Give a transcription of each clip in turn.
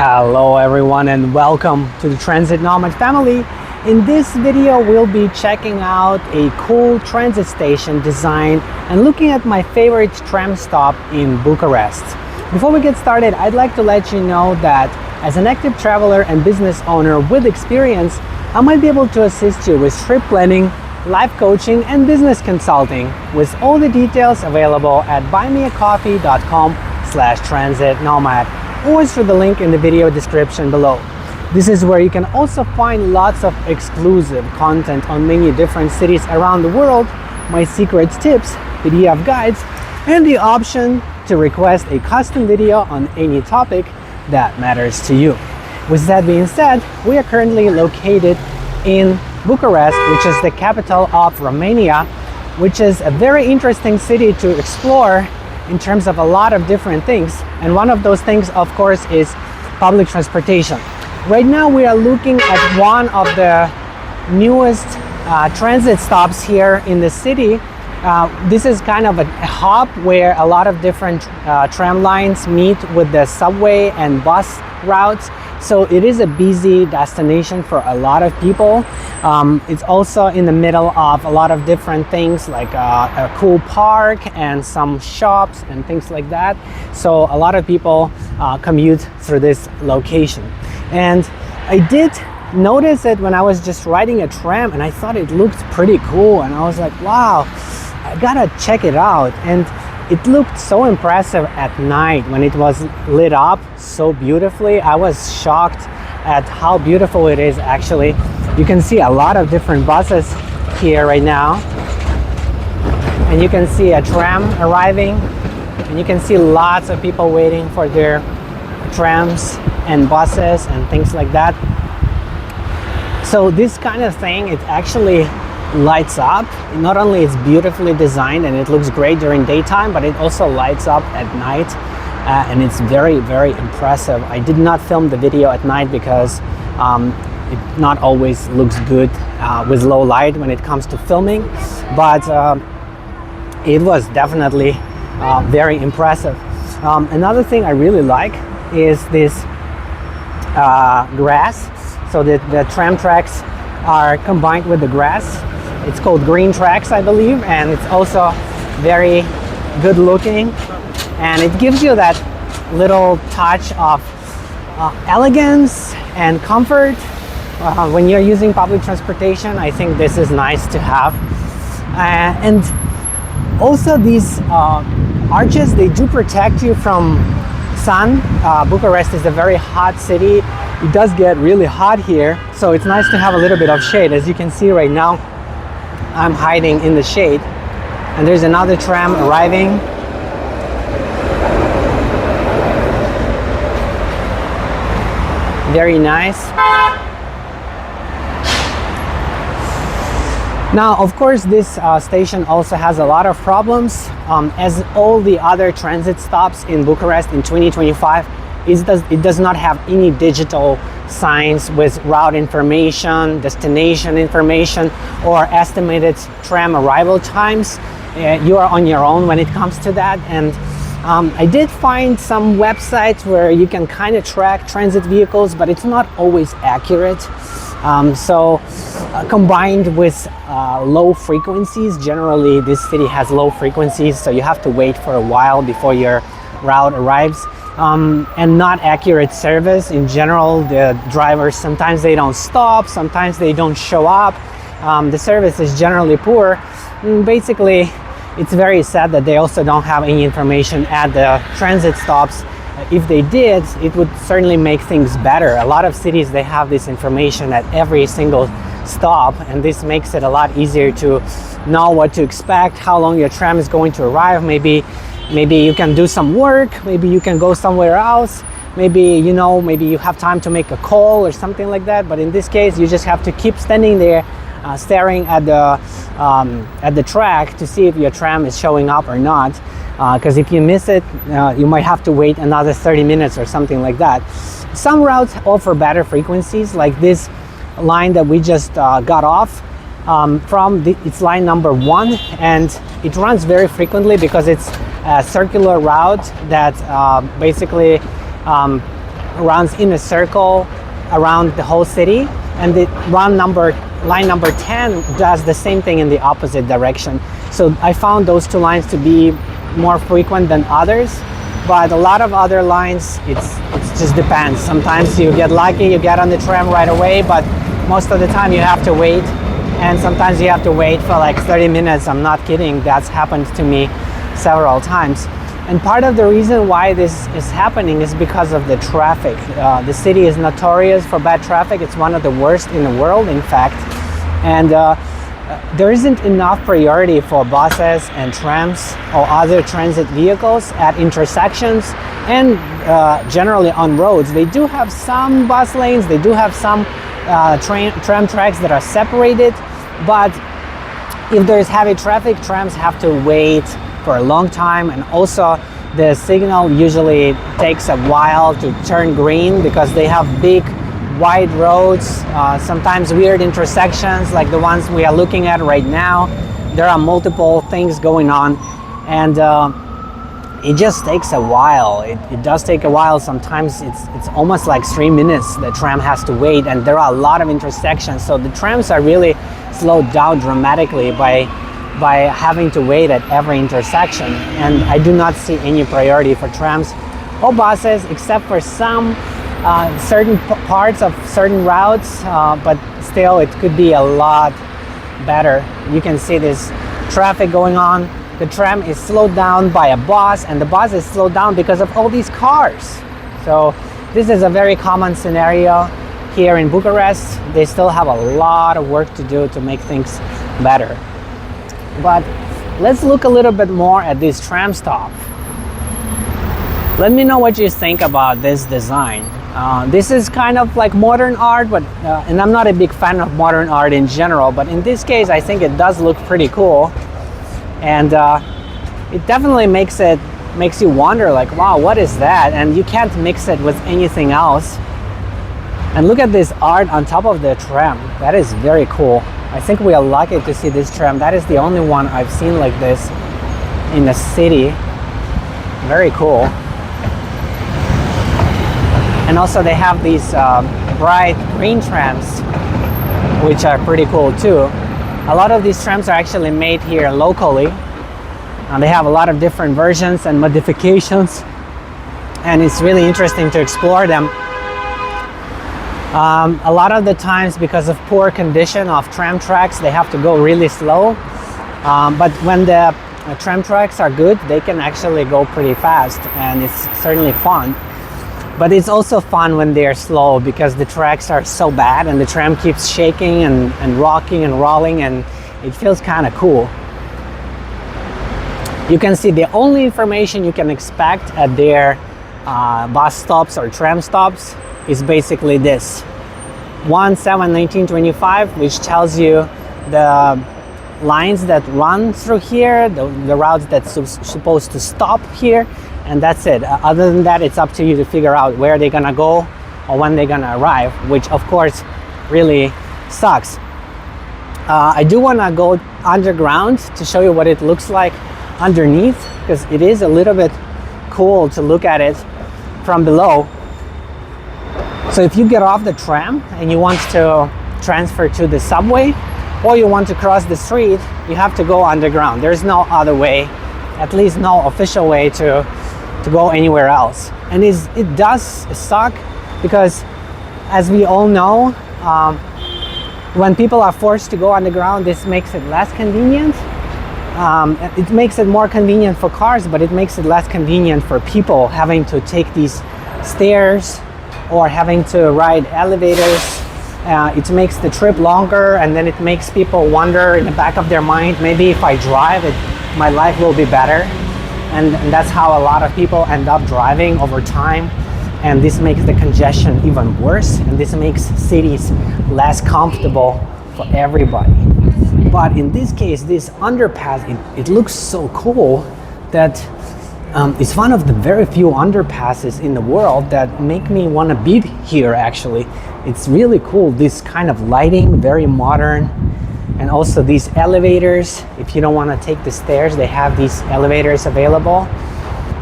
Hello everyone and welcome to the Transit Nomad family. In this video we'll be checking out a cool transit station design and looking at my favorite tram stop in Bucharest. Before we get started, I'd like to let you know that as an active traveler and business owner with experience, I might be able to assist you with trip planning, life coaching and business consulting, with all the details available at buymeacoffee.com/transitnomad or through the link in the video description below. This is where you can also find lots of exclusive content on many different cities around the world, my secret tips, PDF guides, and the option to request a custom video on any topic that matters to you. With that being said, we are currently located in Bucharest, which is the capital of Romania, which is a very interesting city to explore in terms of a lot of different things. And one of those things, of course, is public transportation. Right now we are looking at one of the newest transit stops here in the city. This is kind of a hub where a lot of different tram lines meet with the subway and bus routes. So it is a busy destination for a lot of people. It's also in the middle of a lot of different things like a cool park and some shops and things like that. So a lot of people commute through this location. And I did notice it when I was just riding a tram and I thought it looked pretty cool. And I was like, wow, I gotta check it out. And it looked so impressive at night when it was lit up so beautifully. I was shocked at how beautiful it is actually. You can see a lot of different buses here right now. And you can see a tram arriving. And you can see lots of people waiting for their trams and buses and things like that. So this kind of thing, it actually lights up. Not only it's beautifully designed and it looks great during daytime, but it also lights up at night, and it's very, very impressive. I did not film the video at night because it not always looks good with low light when it comes to filming, but it was definitely very impressive. Another thing I really like is this grass. So the tram tracks are combined with the grass. It's called green tracks, I believe, and it's also very good looking, and it gives you that little touch of elegance and comfort when you're using public transportation. I think this is nice to have. And also these arches, they do protect you from sun. Bucharest is a very hot city. It does get really hot here, so it's nice to have a little bit of shade. As you can see right now, I'm hiding in the shade, and there's another tram arriving. Very nice. Now, of course, this station also has a lot of problems, as all the other transit stops in Bucharest in 2025. It does not have any digital signs with route information, destination information, or estimated tram arrival times. You are on your own when it comes to that. And I did find some websites where you can kind of track transit vehicles, but it's not always accurate. Combined with low frequencies, generally this city has low frequencies, so you have to wait for a while before your route arrives. And not accurate service in general. The drivers, sometimes they don't stop, sometimes they don't show up. The service is generally poor. Basically, it's very sad that they also don't have any information at the transit stops. If they did, it would certainly make things better. A lot of cities, they have this information at every single stop, and this makes it a lot easier to know what to expect, how long your tram is going to arrive. Maybe you can do some work, maybe you can go somewhere else, maybe you have time to make a call or something like that. But in this case, you just have to keep standing there staring at the track to see if your tram is showing up or not, because if you miss it, you might have to wait another 30 minutes or something like that. Some routes offer better frequencies, like this line that we just got off. It's line number 1, and it runs very frequently because it's a circular route that basically runs in a circle around the whole city, and the line number 10 does the same thing in the opposite direction. So I found those two lines to be more frequent than others, but a lot of other lines, it just depends. Sometimes you get lucky, you get on the tram right away, but most of the time you have to wait, and sometimes you have to wait for like 30 minutes. I'm not kidding, that's happened to me several times. And part of the reason why this is happening is because of the traffic. The city is notorious for bad traffic. It's one of the worst in the world, in fact. And there isn't enough priority for buses and trams or other transit vehicles at intersections and generally on roads. They do have some bus lanes, they do have some tram tracks that are separated, but if there's heavy traffic, trams have to wait for a long time, and also the signal usually takes a while to turn green because they have big wide roads, sometimes weird intersections like the ones we are looking at right now. There are multiple things going on, and it just takes a while. It does take a while. Sometimes it's almost like 3 minutes the tram has to wait, and there are a lot of intersections, so the trams are really slowed down dramatically by having to wait at every intersection. And I do not see any priority for trams or buses except for some certain parts of certain routes, but still it could be a lot better. You can see this traffic going on. The tram is slowed down by a bus, and the bus is slowed down because of all these cars. So this is a very common scenario here in Bucharest. They still have a lot of work to do to make things better. But let's look a little bit more at this tram stop. Let me know what you think about this design. This is kind of like modern art, but and I'm not a big fan of modern art in general, but in this case I think it does look pretty cool, and it definitely makes you wonder, like, wow, what is that? And you can't mix it with anything else. And look at this art on top of the tram. That is very cool. I think we are lucky to see this tram. That is the only one I've seen like this in the city. Very cool. And also they have these bright green trams, which are pretty cool too. A lot of these trams are actually made here locally. They have a lot of different versions and modifications, and it's really interesting to explore them. A lot of the times, because of poor condition of tram tracks, they have to go really slow. But when the tram tracks are good, they can actually go pretty fast, and it's certainly fun. But it's also fun when they're slow because the tracks are so bad and the tram keeps shaking and rocking and rolling, and it feels kind of cool. You can see the only information you can expect at their bus stops or tram stops is basically this: 1/7/1925, which tells you the lines that run through here, the routes that's supposed to stop here, and that's it. Other than that, it's up to you to figure out where they're gonna go or when they're gonna arrive, which of course really sucks. I do want to go underground to show you what it looks like underneath, because it is a little bit cool to look at it from below. So if you get off the tram and you want to transfer to the subway, or you want to cross the street, you have to go underground. There's no other way, at least no official way to go anywhere else. And it does suck because, as we all know, when people are forced to go underground, this makes it less convenient. It makes it more convenient for cars, but it makes it less convenient for people having to take these stairs or having to ride elevators. It makes the trip longer, and then it makes people wonder in the back of their mind, maybe if I drive, my life will be better. And that's how a lot of people end up driving over time. And this makes the congestion even worse, and this makes cities less comfortable for everybody. But in this case, this underpass, it looks so cool that it's one of the very few underpasses in the world that make me want to be here, actually. It's really cool, this kind of lighting, very modern. And also these elevators, if you don't want to take the stairs, they have these elevators available.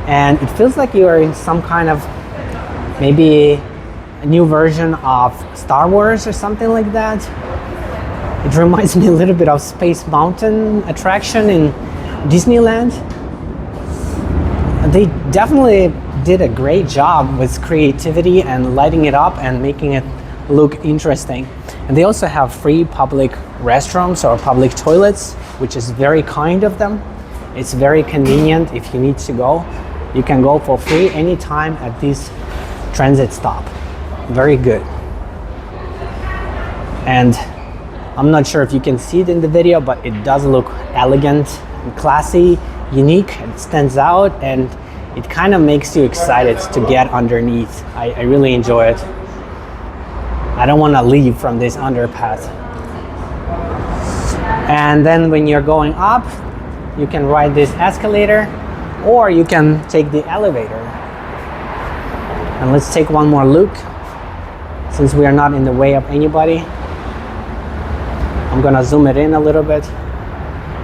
And it feels like you are in some kind of maybe a new version of Star Wars or something like that. It reminds me a little bit of Space Mountain attraction in Disneyland. They definitely did a great job with creativity and lighting it up and making it look interesting. And they also have free public restrooms or public toilets, which is very kind of them. It's very convenient. If you need to go, you can go for free anytime at this transit stop. Very good. And I'm not sure if you can see it in the video, but it does look elegant and classy, unique. It stands out and it kind of makes you excited to get underneath. I really enjoy it. I don't want to leave from this underpass. And then when you're going up, you can ride this escalator or you can take the elevator. And let's take one more look since we are not in the way of anybody. I'm gonna zoom it in a little bit.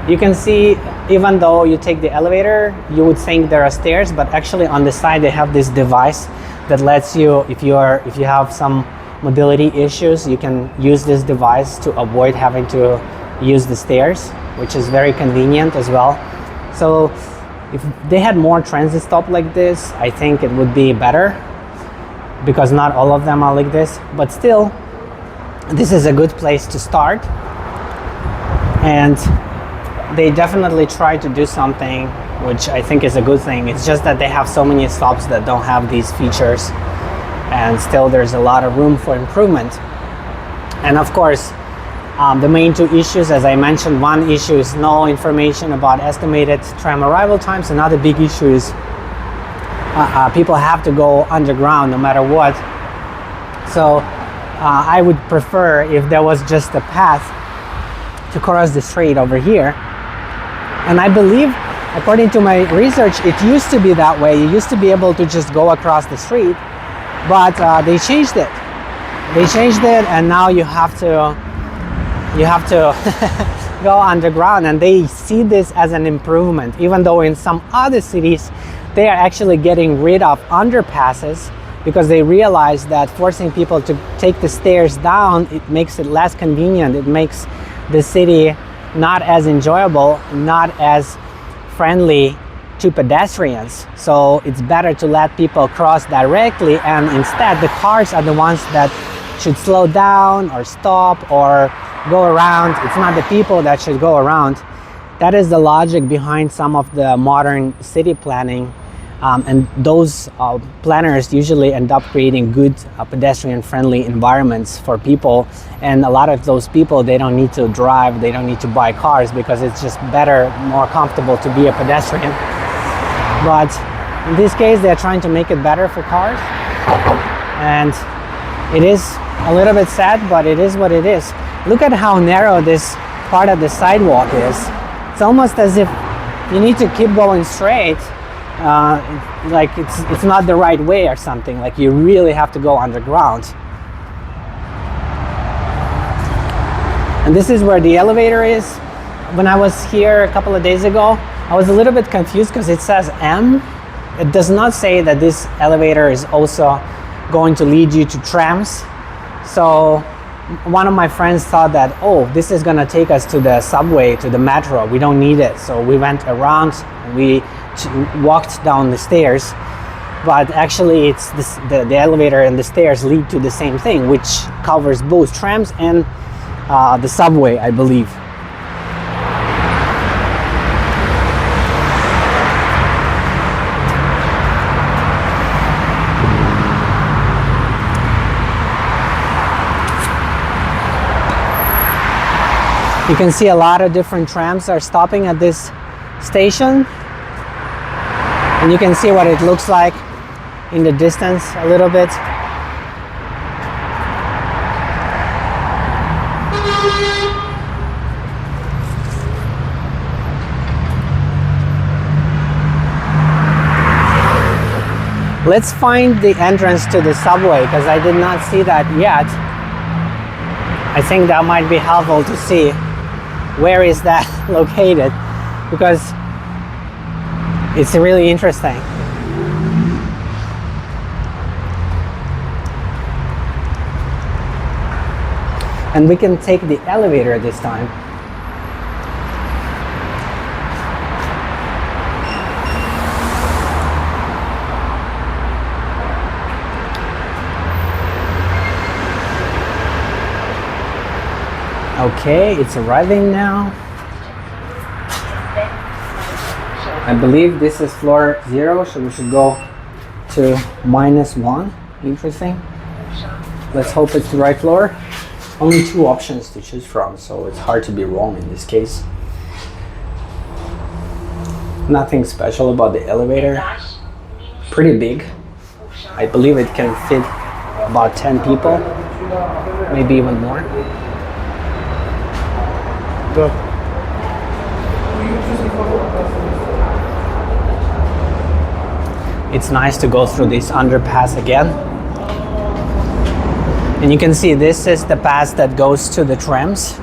You can see, even though you take the elevator, you would think there are stairs, but actually on the side they have this device that lets you, if you have some mobility issues, you can use this device to avoid having to use the stairs, which is very convenient as well. So if they had more transit stops like this, I think it would be better, because not all of them are like this, but still, this is a good place to start. And they definitely try to do something which I think is a good thing. It's just that they have so many stops that don't have these features, and still there's a lot of room for improvement. And of course, the main two issues, as I mentioned, one issue is no information about estimated tram arrival times. Another big issue is people have to go underground no matter what. So I would prefer if there was just a path to cross the street over here. And I believe, according to my research, it used to be that way. You used to be able to just go across the street, but they changed it. They changed it, and now you have to go underground, and they see this as an improvement, even though in some other cities they are actually getting rid of underpasses because they realize that forcing people to take the stairs down, it makes it less convenient. It makes the city not as enjoyable, not as friendly to pedestrians. So it's better to let people cross directly, and instead the cars are the ones that should slow down or stop or go around. It's not the people that should go around. That is the logic behind some of the modern city planning. And those planners usually end up creating good pedestrian-friendly environments for people. And a lot of those people, they don't need to drive, they don't need to buy cars, because it's just better, more comfortable to be a pedestrian. But in this case, they're trying to make it better for cars. And it is a little bit sad, but it is what it is. Look at how narrow this part of the sidewalk is. It's almost as if you need to keep going straight. Like it's not the right way or something. Like you really have to go underground. And this is where the elevator is. When I was here a couple of days ago, I was a little bit confused because it says M. It does not say that this elevator is also going to lead you to trams. So one of my friends thought that, oh, this is gonna take us to the subway, to the metro. We don't need it. So we went around and we walked down the stairs, but actually it's the elevator and the stairs lead to the same thing, which covers both trams and the subway, I believe. You can see a lot of different trams are stopping at this station. And you can see what it looks like in the distance a little bit. Let's find the entrance to the subway, because I did not see that yet. I think that might be helpful to see where is that located, because it's really interesting. And we can take the elevator this time. Okay, it's arriving now. I believe this is floor 0, so we should go to -1. Interesting. Let's hope it's the right floor. Only 2 options to choose from, so it's hard to be wrong in this case. Nothing special about the elevator. Pretty big. I believe it can fit about 10 people, maybe even more. It's nice to go through this underpass again. And you can see this is the pass that goes to the trams.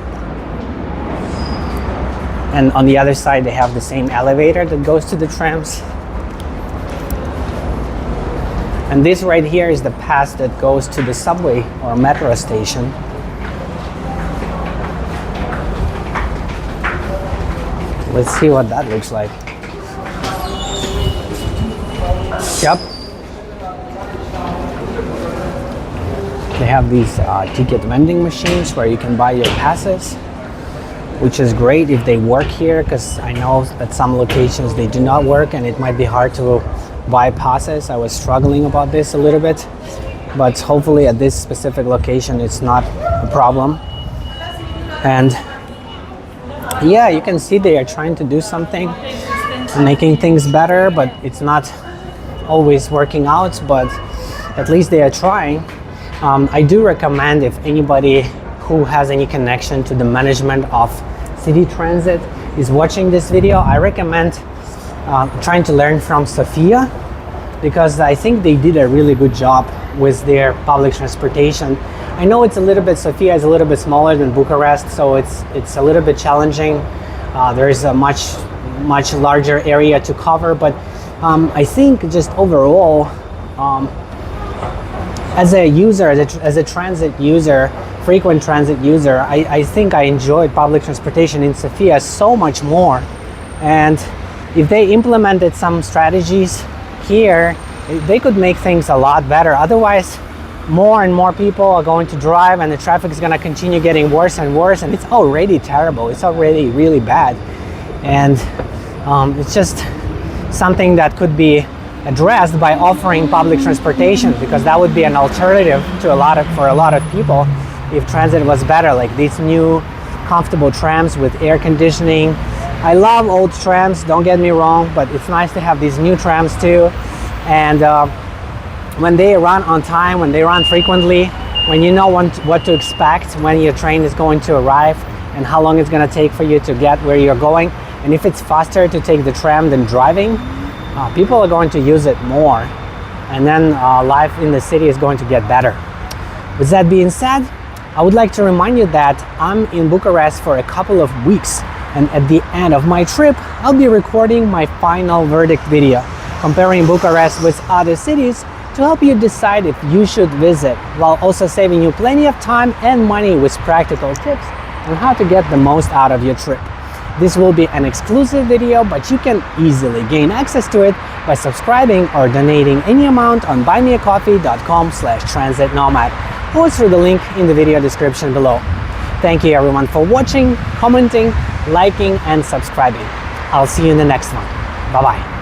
And on the other side they have the same elevator that goes to the trams. And this right here is the pass that goes to the subway or metro station. Let's see what that looks like. Yep. They have these ticket vending machines where you can buy your passes, which is great if they work here, because I know at some locations they do not work and it might be hard to buy passes. I was struggling about this a little bit, but hopefully at this specific location it's not a problem. And yeah, you can see they are trying to do something, making things better, but it's not always working out, but at least they are trying. I do recommend, if anybody who has any connection to the management of city transit is watching this video, I recommend trying to learn from Sofia, because I think they did a really good job with their public transportation. I know it's a little bit, Sofia is a little bit smaller than Bucharest, so it's a little bit challenging. There is a much larger area to cover, but I think just overall, as a user, as a transit user, frequent transit user, I think I enjoyed public transportation in Sofia so much more. And if they implemented some strategies here, they could make things a lot better. Otherwise, more and more people are going to drive and the traffic is going to continue getting worse and worse, and it's already terrible. It's already really bad. And it's just something that could be addressed by offering public transportation, because that would be an alternative to for a lot of people if transit was better, like these new comfortable trams with air conditioning. I love old trams, don't get me wrong, but it's nice to have these new trams too. And when they run on time, when they run frequently, when you know what to expect, when your train is going to arrive and how long it's going to take for you to get where you're going, and if it's faster to take the tram than driving, people are going to use it more, and then life in the city is going to get better. With that being said, I would like to remind you that I'm in Bucharest for a couple of weeks, and at the end of my trip I'll be recording my final verdict video, comparing Bucharest with other cities to help you decide if you should visit, while also saving you plenty of time and money with practical tips on how to get the most out of your trip. This will be an exclusive video, but you can easily gain access to it by subscribing or donating any amount on buymeacoffee.com/transitnomad, or through the link in the video description below. Thank you everyone for watching, commenting, liking and subscribing. I'll see you in the next one. Bye bye.